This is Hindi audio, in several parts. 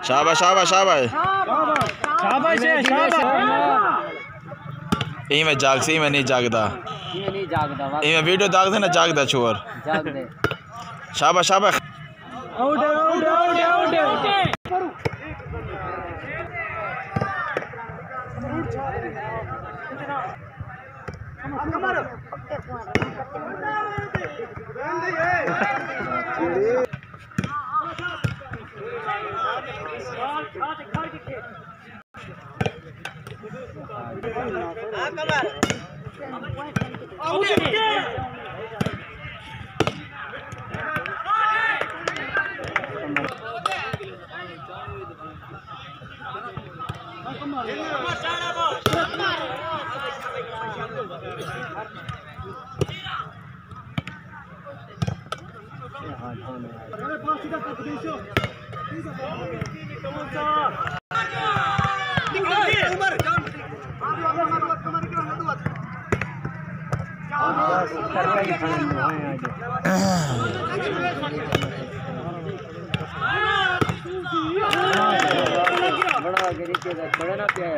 शाबाश शाबाश शाबाश शाबाश यही मैं जाग सी मैं नहीं जागदा यही मैं वीडियो दाग दे ना जागदा छोर शाबाश शाबाश आउट आउट आउट आउट बड़ा ना पिया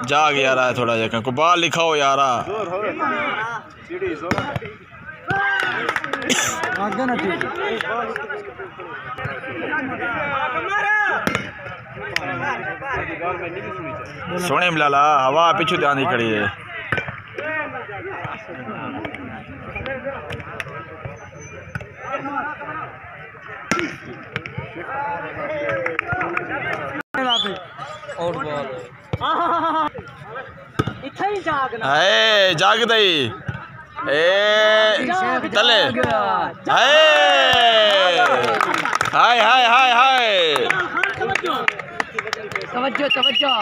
जाग यारा है थोड़ा जगह को बाल लिखाओ यारा सोने मिला हवा पीछू ध्यान ही खड़ी है जाग दई तले हाय हाय हाय हाय तवज्जो तवज्जो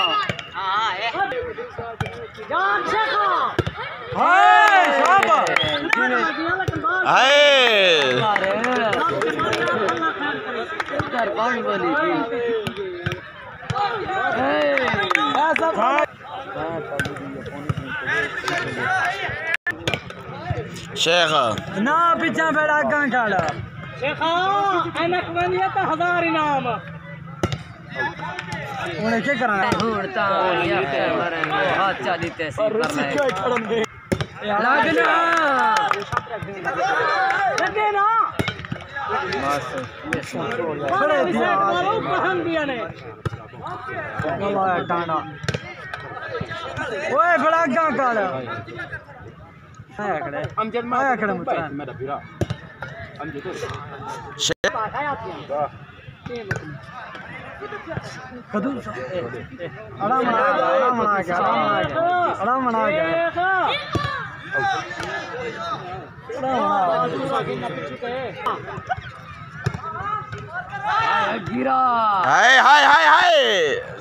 शेख ना पीछा बेड़ा गां खाड़ा शेखा अनक बनिया तो 1000 इनाम उन्हें क्या करना है ढूंढता या मरेंगे हाथ चाली तैसी कर ले लगना लगे ना खड़े दिया पहन दिया ने गला डांडा ओए बड़ा गां खाड़ा आया खड़े अमजद में आया खड़े मुझे मेरा फिरा अमजद तो कदू आराम आ गिरा हाय हाय हाय हाय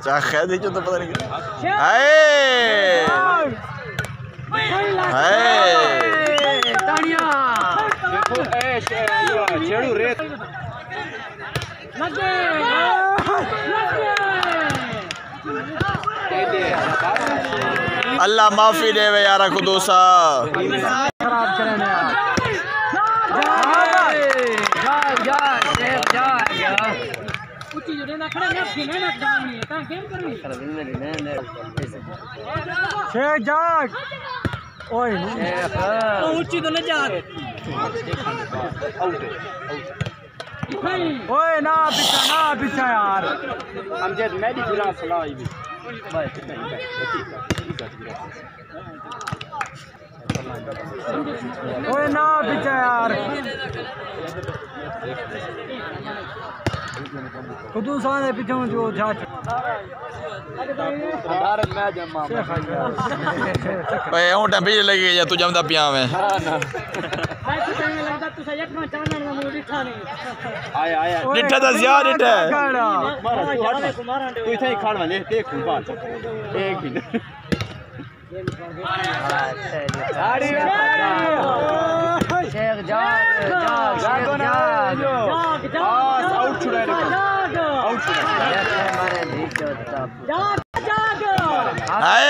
जा खैर जो तो पता नहीं हाय हाय ताड़ियां देखो ए छेड़ू रेत लगे अल्लाह माफी देवे यारा कुदूसा खराब करने ऊंची जो ना खड़ा ना फिने ना डालनी है का गेम करनी शेख जाग ओए शेख ऊंची तो न जा आउट ओए ना पीछा यार अमजद मैं भी फिरा सलाह ही ओए ना पीछा यार खुदू साने पीछे जो जाच भारत मैं जमा भाई ऊंटा बीज लगी या तू जमदा पिया में आया डिठा दा ज्यादा डिठा तू इथे खान वाले देख खून बात एक मिनट शेख जाग हाय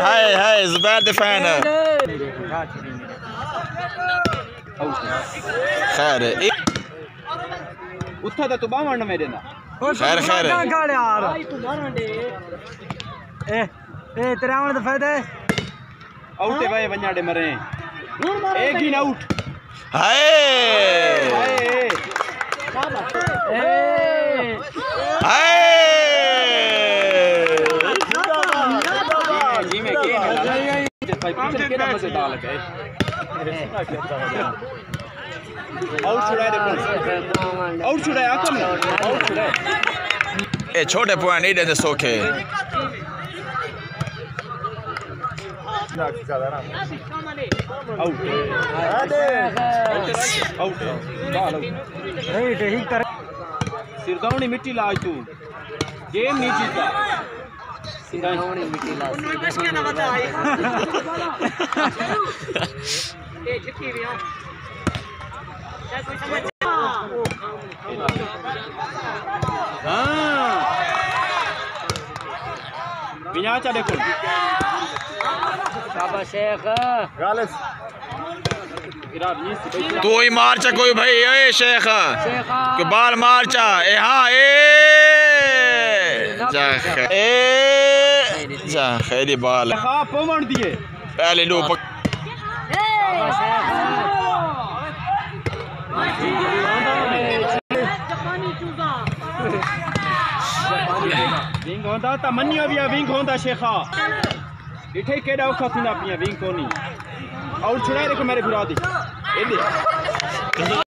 हाय हाय जुबैर द फैन खैर उत्था तो बावण मेरे ना खैर खैर यार ए तेरे आवन दा फायदा है आउट है भाई वन्याडे मरे एक ही आउट हाय हाय जी में के भाई पीछे केड़ा मजेदार लगे आउट छुड़ाए देखो आउट छुड़ाए आकम आउट छुड़ाए ए छोटे पॉइंट नहीं देते सोखे आउट आउट बाल राइट ही कर सिरदावनी मिट्टी लाज तू गेम नहीं जीता सिरदावनी मिट्टी ला ए छिटकी रिया हां बिना चा देखो शाबाश शेख गालिस इराद नहीं तू ही मार चा कोई भाई ए शेख के बाल मार चा ए हां ए जा खैरी बाल हां पवन दिए पहले लो विंग होंदा त मनियो भी विंग होंदा शेखा इठे केड़ा औखा थींदा पिया विंग कोनी आउट छुड़ाए रखो मेरे फिरा दी एडे